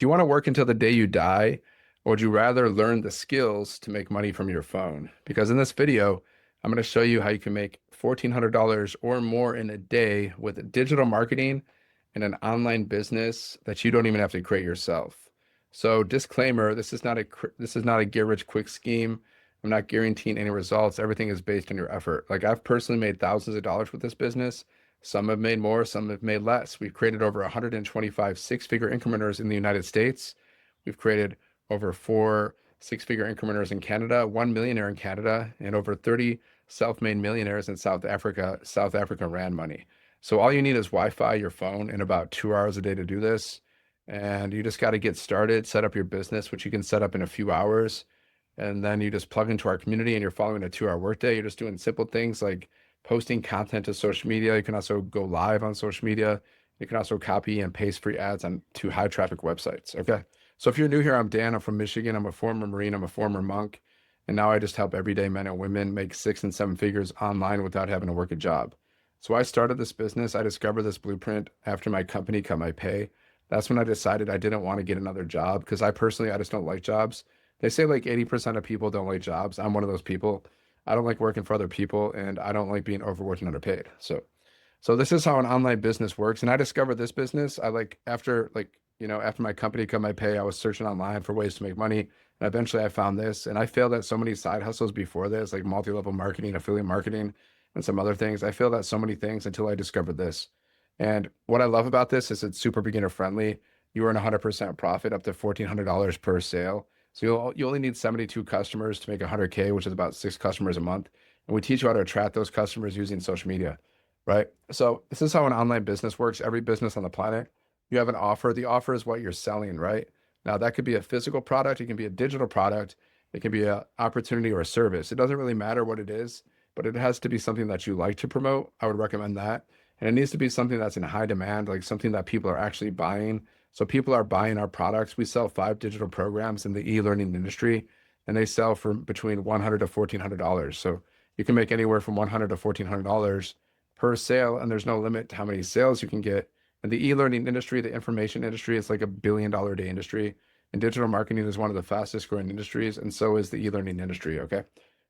Do you want to work until the day you die, or would you rather learn the skills to make money from your phone? Because in this video, I'm going to show you how you can make $1,400 or more in a day with digital marketing and an online business that you don't even have to create yourself. So disclaimer, this is not a get rich quick scheme. I'm not guaranteeing any results. Everything is based on your effort. Like I've personally made thousands of dollars with this business. Some have made more, some have made less. We've created over 125 six-figure incrementers in the United States. We've created over four six-figure incrementers in Canada, one millionaire in Canada, and over 30 self-made millionaires in South Africa, South Africa Rand money. So all you need is Wi-Fi, your phone, and about 2 hours a day to do this. And you just got to get started, set up your business, which you can set up in a few hours. And then you just plug into our community and you're following a 2 hour workday. You're just doing simple things like posting content to social media. You can also go live on social media. You can also copy and paste free ads on to high traffic websites. Okay. So if you're new here, I'm Dan. I'm from Michigan. I'm a former Marine. I'm a former monk. And now I just help everyday men and women make 6 and 7 figures online without having to work a job. So I started this business. I discovered this blueprint after my company cut my pay. That's when I decided I didn't want to get another job because I just don't like jobs. They say like 80% of people don't like jobs. I'm one of those people. I don't like working for other people and I don't like being overworked and underpaid. So this is how an online business works. And I discovered this business. I like after my company cut my pay, I was searching online for ways to make money. And eventually I found this and I failed at so many side hustles before this, like multi-level marketing, affiliate marketing, and some other things. I failed at so many things until I discovered this. And what I love about this is it's super beginner friendly. You earn 100% profit up to $1,400 per sale. So you only need 72 customers to make 100K, which is about 6 customers a month. And we teach you how to attract those customers using social media, right? So this is how an online business works. Every business on the planet, you have an offer. The offer is what you're selling, right? Now that could be a physical product. It can be a digital product. It can be an opportunity or a service. It doesn't really matter what it is, but it has to be something that you like to promote. I would recommend that. And it needs to be something that's in high demand, like something that people are actually buying. So people are buying our products. We sell 5 digital programs in the e-learning industry, and they sell for between $100 to $1,400. So you can make anywhere from $100 to $1,400 per sale, and there's no limit to how many sales you can get. In the e-learning industry, the information industry, is like $1 billion a day industry, and digital marketing is one of the fastest growing industries, and so is the e-learning industry. Okay,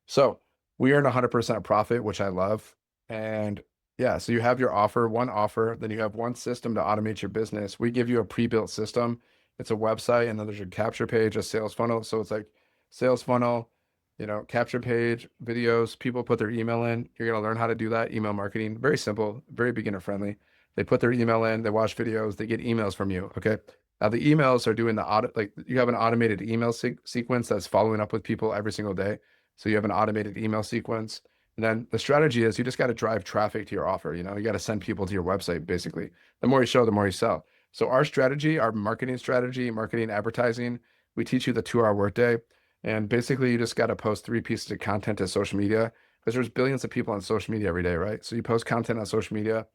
so we earn 100% profit, which I love, and yeah, so you have your offer, one offer, then you have one system to automate your business. We give you a pre-built system. It's a website, and then there's a capture page, a sales funnel. So it's like sales funnel, capture page, videos. People put their email in. You're going to learn how to do that. Email marketing, very simple, very beginner friendly. They put their email in, they watch videos, they get emails from you. Okay. Now the emails are doing the audit, like you have an automated email sequence that's following up with people every single day. So you have an automated email sequence. And then the strategy is you just got to drive traffic to your offer. You got to send people to your website, basically. The more you show, the more you sell. So our strategy, our marketing strategy, marketing, advertising, we teach you the 2 hour workday. And basically you just got to post 3 pieces of content to social media because there's billions of people on social media every day, right? So you post content on social media,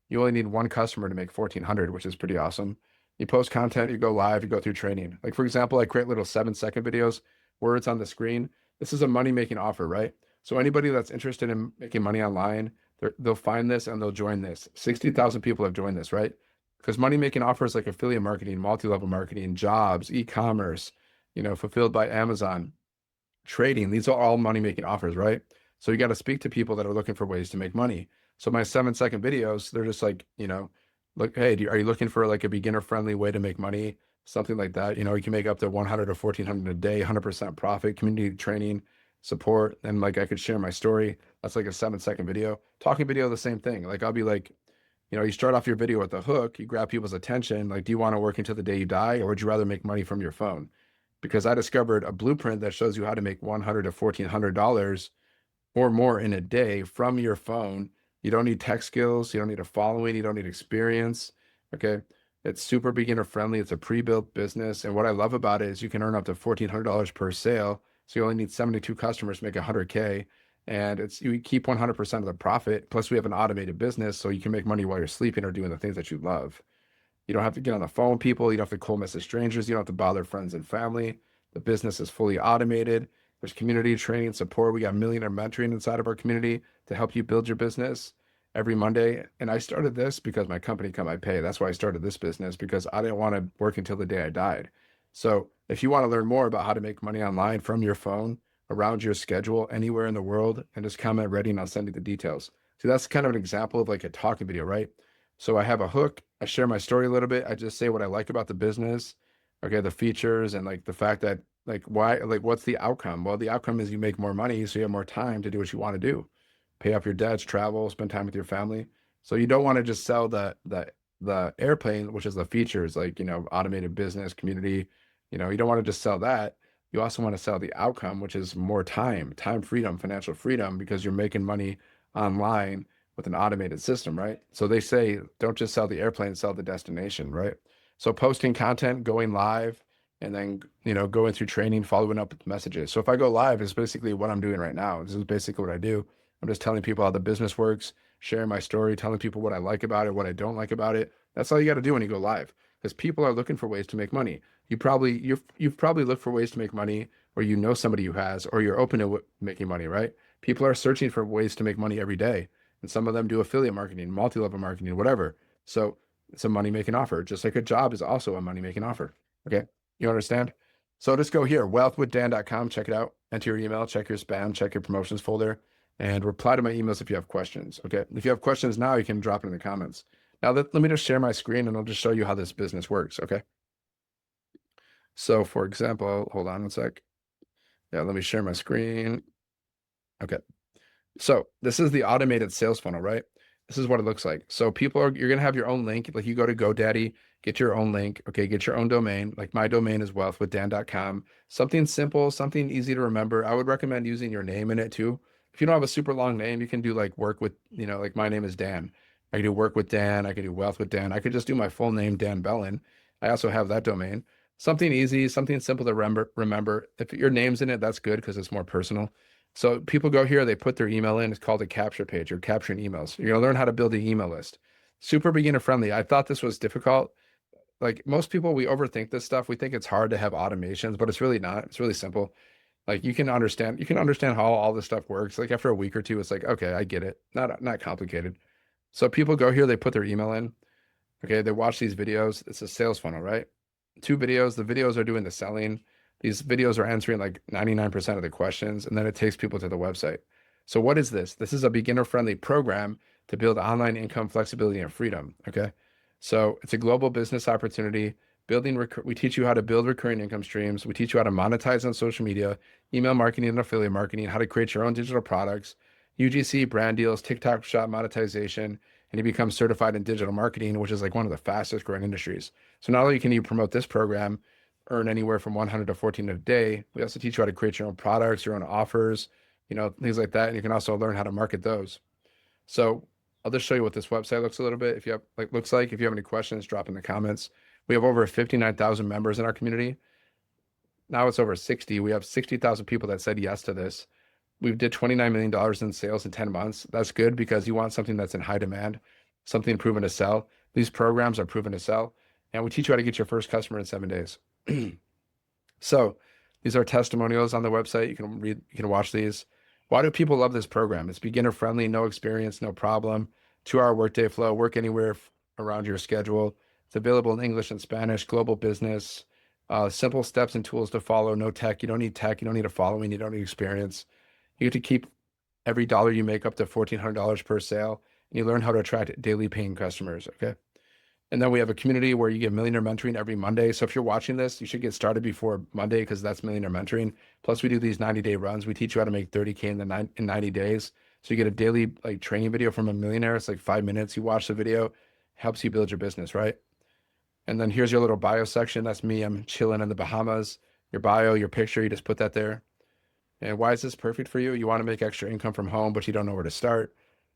you only need one customer to make 1,400, which is pretty awesome. You post content, you go live, you go through training. Like for example, I create little 7-second videos, words on the screen. This is a money-making offer, right? So anybody that's interested in making money online, they'll find this and they'll join this. 60,000 people have joined this, right? Because money-making offers like affiliate marketing, multi-level marketing, jobs, e-commerce, fulfilled by Amazon, trading, these are all money-making offers, right? So you got to speak to people that are looking for ways to make money. So my 7-second videos, they're just like, look, hey, are you looking for like a beginner-friendly way to make money? Something like that. You can make up to 100 or 1,400 a day, 100% profit, community training, support, and like I could share my story. That's like a 7-second video. Talking video, the same thing. Like I'll be like, you start off your video with a hook, you grab people's attention. Like, do you want to work until the day you die, or would you rather make money from your phone? Because I discovered a blueprint that shows you how to make $100 to $1,400 or more in a day from your phone. You don't need tech skills, you don't need a following, you don't need experience. Okay. It's super beginner friendly. It's a pre-built business. And what I love about it is you can earn up to $1,400 per sale. So you only need 72 customers to make 100K. And you keep 100% of the profit. Plus we have an automated business. So you can make money while you're sleeping or doing the things that you love. You don't have to get on the phone with people. You don't have to cold message strangers. You don't have to bother friends and family. The business is fully automated. There's community training support. We got millionaire mentoring inside of our community to help you build your business. every Monday. And I started this because my company cut my pay. That's why I started this business, because I didn't want to work until the day I died. So if you want to learn more about how to make money online from your phone, around your schedule, anywhere in the world, and just comment ready and I'll send you the details. So that's kind of an example of like a talking video, right? So I have a hook, I share my story a little bit, I just say what I like about the business, okay, the features and like the fact that like why, like what's the outcome? Well, the outcome is you make more money, so you have more time to do what you want to do, pay off your debts, travel, spend time with your family. So you don't want to just sell the airplane, which is the features, like, you know, automated business, community. You know, you don't want to just sell that. You also want to sell the outcome, which is more time, time freedom, financial freedom, because you're making money online with an automated system, right? So they say don't just sell the airplane, sell the destination, right? So posting content, going live, and then, you know, going through training, following up with messages. So if I go live, it's basically what I'm doing right now. This is basically what I do. I'm just telling people how the business works, sharing my story, telling people what I like about it, what I don't like about it. That's all you got to do when you go live, because people are looking for ways to make money. You've probably looked for ways to make money, or you know somebody who has, or you're open to making money, right? People are searching for ways to make money every day, and some of them do affiliate marketing, multi-level marketing, whatever. So it's a money making offer, just like a job is also a money making offer. Okay, you understand? So just go here, wealthwithdan.com, check it out, enter your email, check your spam, check your promotions folder, and reply to my emails if you have questions. Okay, if you have questions now, you can drop it in the comments. Now let me just share my screen and I'll just show you how this business works. Okay. So for example, hold on one sec. Yeah, let me share my screen. Okay. So this is the automated sales funnel, right? This is what it looks like. So you're going to have your own link. Like you go to GoDaddy, get your own link. Okay. Get your own domain. Like my domain is wealthwithdan.com. Something simple, something easy to remember. I would recommend using your name in it too. If you don't have a super long name, you can do like work with, you know, like my name is Dan. I can do work with Dan. I can do wealth with Dan. I could just do my full name, Dan Bellin. I also have that domain. Something easy, something simple to remember. If your name's in it, that's good because it's more personal. So people go here, they put their email in. It's called a capture page. You're capturing emails. You're gonna learn how to build an email list. Super beginner friendly. I thought this was difficult. Like most people, we overthink this stuff. We think it's hard to have automations, but it's really not. It's really simple. Like you can understand how all this stuff works. Like after a week or two, it's like, okay, I get it. Not complicated. So people go here, they put their email in. Okay, they watch these videos. It's a sales funnel, right? Two videos. The videos are doing the selling. These videos are answering like 99% of the questions, and then it takes people to the website. So what is this? This is a beginner-friendly program to build online income, flexibility, and freedom. Okay. So it's a global business opportunity. We teach you how to build recurring income streams. We teach you how to monetize on social media, email marketing and affiliate marketing, how to create your own digital products, UGC, brand deals, TikTok shop monetization, and you become certified in digital marketing, which is like one of the fastest growing industries. So not only can you promote this program, earn anywhere from 100 to 14 a day, we also teach you how to create your own products, your own offers, you know, things like that. And you can also learn how to market those. So I'll just show you what this website looks a little bit. If you have looks like, if you have any questions, drop in the comments. We have over 59,000 members in our community. Now it's over 60. We have 60,000 people that said yes to this. We did $29 million in sales in 10 months. That's good because you want something that's in high demand, something proven to sell. These programs are proven to sell. And we teach you how to get your first customer in 7 days. So these are testimonials on the website. You can read, you can watch these. Why do people love this program? It's beginner friendly, no experience, no problem. 2 hour workday flow, work anywhere around your schedule. It's available in English and Spanish, global business, simple steps and tools to follow. No tech. You don't need tech. You don't need a following. You don't need experience. You get to keep every dollar you make up to $1,400 per sale. And you learn how to attract daily paying customers. Okay. And then we have a community where you get millionaire mentoring every Monday. So if you're watching this, you should get started before Monday because that's millionaire mentoring. Plus, we do these 90-day runs. We teach you how to make 30K in 90 days. So you get a daily like training video from a millionaire. It's like 5 minutes. You watch the video, helps you build your business, right? And then here's your little bio section. That's me. I'm chilling in the Bahamas. Your bio, your picture, you just put that there. And why is this perfect for you? You want to make extra income from home, but you don't know where to start.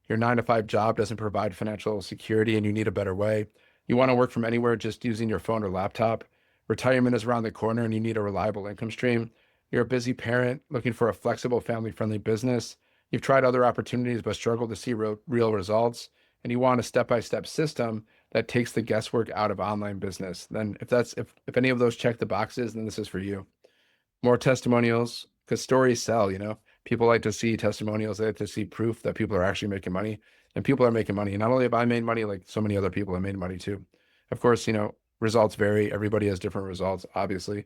Your 9 to 5 job doesn't provide financial security and you need a better way. You want to work from anywhere just using your phone or laptop. Retirement is around the corner and you need a reliable income stream. You're a busy parent looking for a flexible, family-friendly business. You've tried other opportunities but struggled to see real results. And you want a step-by-step system that takes the guesswork out of online business. Then if any of those check the boxes, then this is for you. More testimonials, because stories sell, you know. People like to see testimonials, they like to see proof that people are actually making money. and people are making money. Not only have I made money, like so many other people have made money too. Of course, results vary. Everybody has different results, obviously.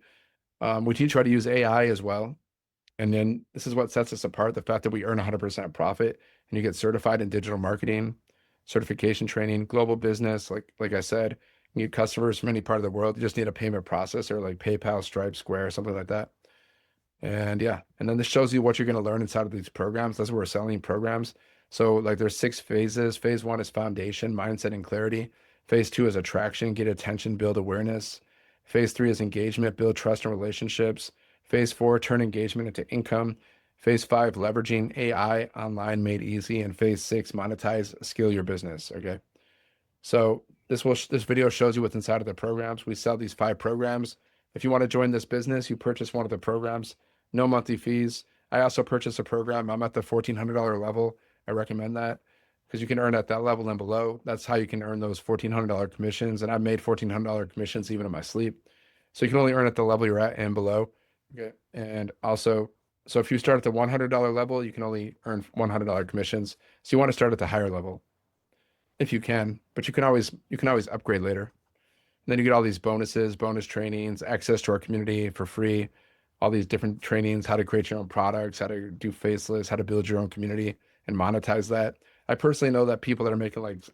We teach how to use AI as well. And then this is what sets us apart, the fact that we earn 100% profit and you get certified in digital marketing, certification training, global business. Like I said, you need customers from any part of the world. You just need a payment processor like PayPal, Stripe, Square, something like that. And yeah, and then this shows you what you're going to learn inside of these programs. That's what we're selling programs. So like there's 6 phases. Phase 1 is foundation, mindset, and clarity. Phase 2 is attraction, get attention, build awareness. Phase 3 is engagement, build trust and relationships. Phase 4, turn engagement into income. Phase 5, leveraging AI online made easy. And phase 6, monetize, scale your business. Okay. So this video shows you what's inside of the programs. We sell these 5 programs. If you want to join this business, you purchase one of the programs, no monthly fees. I also purchase a program. I'm at the $1,400 level. I recommend that because you can earn at that level and below. That's how you can earn those $1,400 commissions. And I've made $1,400 commissions even in my sleep. So you can only earn at the level you're at and below. Okay. And also, so if you start at the $100 level, you can only earn $100 commissions. So you want to start at the higher level if you can, but you can always upgrade later. And then you get all these bonuses, bonus trainings, access to our community for free, all these different trainings, how to create your own products, how to do faceless, how to build your own community and monetize that. I personally know that people that are making like,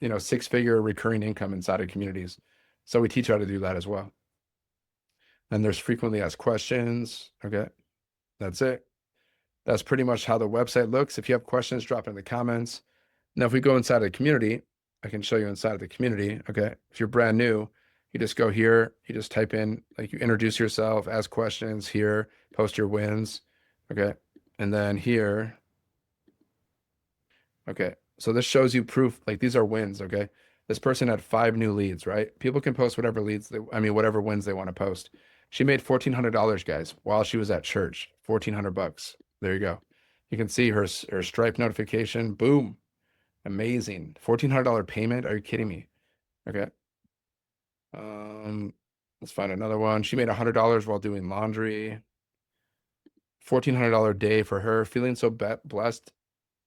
6-figure recurring income inside of communities. So we teach how to do that as well. Then there's frequently asked questions. Okay. That's it. That's pretty much how the website looks. If you have questions, drop it in the comments. Now, if we go inside of the community, I can show you inside of the community. Okay. If you're brand new, you just go here, you just type in, like you introduce yourself, ask questions here, post your wins. Okay. And then here, okay. So this shows you proof, like these are wins. Okay. This person had 5 new leads, right? People can post whatever whatever wins they want to post. She made $1,400, guys, while she was at church. 1,400 bucks. There you go. You can see her Stripe notification. Boom. Amazing. $1,400 payment. Are you kidding me? Okay. Um, let's find another one. She made $100 while doing laundry. $1,400 day for her. Feeling so blessed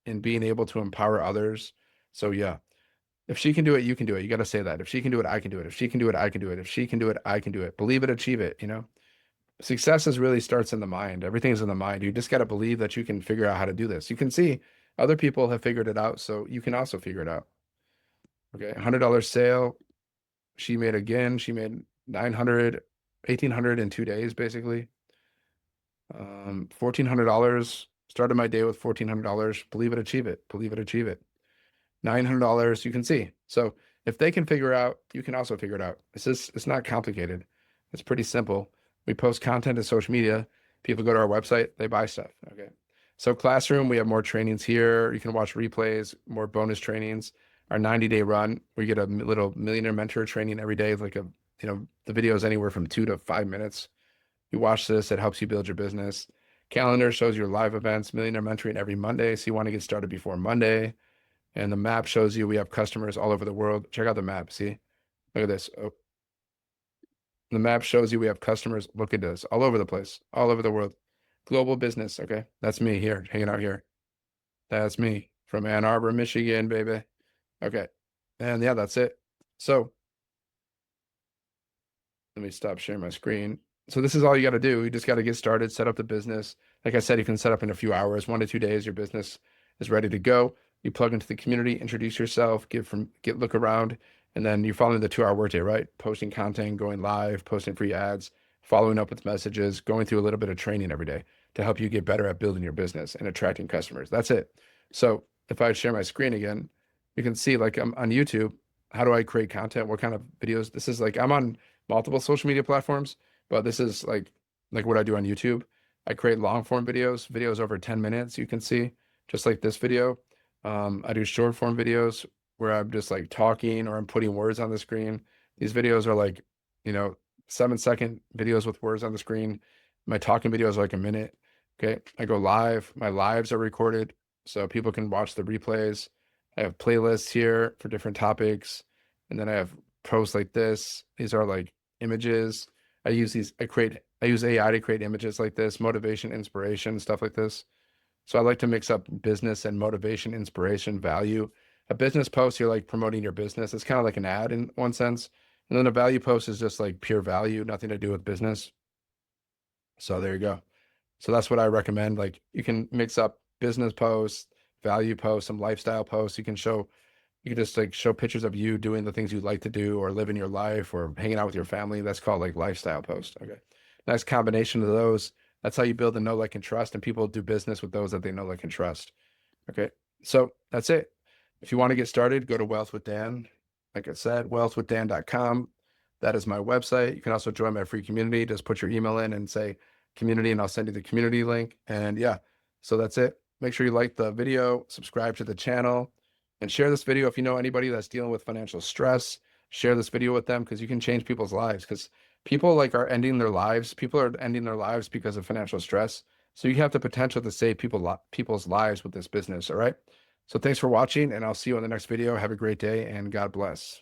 in being able to empower others. So yeah, if she can do it, you can do it. You got to say that. If she can do it, I can do it. If she can do it, I can do it. If she can do it, I can do it. Believe it, achieve it. Success is really starts in the mind. Everything's in the mind. You just got to believe that you can figure out how to do this. You can see other people have figured it out, so you can also figure it out. Okay, $100 sale. She made 900, 1,800 in 2 days, basically. $1,400. Started my day with $1,400. Believe it, achieve it. Believe it, achieve it. $900. You can see. So if they can figure out, you can also figure it out. It's not complicated. It's pretty simple. We post content to social media. People go to our website, they buy stuff. Okay. So Classroom, we have more trainings here. You can watch replays, more bonus trainings. Our 90-day run, we get a little millionaire mentor training every day, like the video is anywhere from 2 to 5 minutes. You watch this, it helps you build your business. Calendar shows your live events, millionaire mentoring every Monday. So you want to get started before Monday. And the map shows you we have customers all over the world. Check out the map. See, look at this. Oh, the map shows you we have customers. Look at this, all over the place, all over the world. Global business. Okay. That's me here, hanging out here. That's me from Ann Arbor, Michigan, baby. Okay. And yeah, that's it. So let me stop sharing my screen. So this is all you got to do. You just got to get started, set up the business. Like I said, you can set up in a few hours, 1 to 2 days, your business is ready to go. You plug into the community, introduce yourself, look around, and then you're following the 2-hour workday, right? Posting content, going live, posting free ads, following up with messages, going through a little bit of training every day to help you get better at building your business and attracting customers. That's it. So if I share my screen again, you can see like I'm on YouTube. How do I create content? What kind of videos? This is like I'm on multiple social media platforms, but this is like what I do on YouTube. I create long form videos over 10 minutes. You can see just like this video. I do short form videos where I'm just like talking or I'm putting words on the screen. These videos are like, 7-second videos with words on the screen. My talking videos are like a minute. Okay. I go live. My lives are recorded so people can watch the replays. I have playlists here for different topics. And then I have posts like this. These are like images. I use AI to create images like this, motivation, inspiration, stuff like this. So I like to mix up business and motivation, inspiration, value. A business post, you're like promoting your business. It's kind of like an ad in one sense. And then a value post is just like pure value, nothing to do with business. So there you go. So that's what I recommend. Like you can mix up business posts, value posts, some lifestyle posts. You can just like show pictures of you doing the things you like to do or living your life or hanging out with your family. That's called like lifestyle post. Okay. Nice combination of those. That's how you build a know, like, and trust, and people do business with those that they know, like, and trust. Okay. So that's it. If you want to get started, go to Wealth with Dan. Like I said, wealthwithdan.com. That is my website. You can also join my free community. Just put your email in and say community, and I'll send you the community link. And yeah, so that's it. Make sure you like the video, subscribe to the channel, and share this video if you know anybody that's dealing with financial stress. Share this video with them because you can change people's lives. Because people like are ending their lives. People are ending their lives because of financial stress. So you have the potential to save people's lives with this business. All right. So thanks for watching, and I'll see you on the next video. Have a great day, and God bless.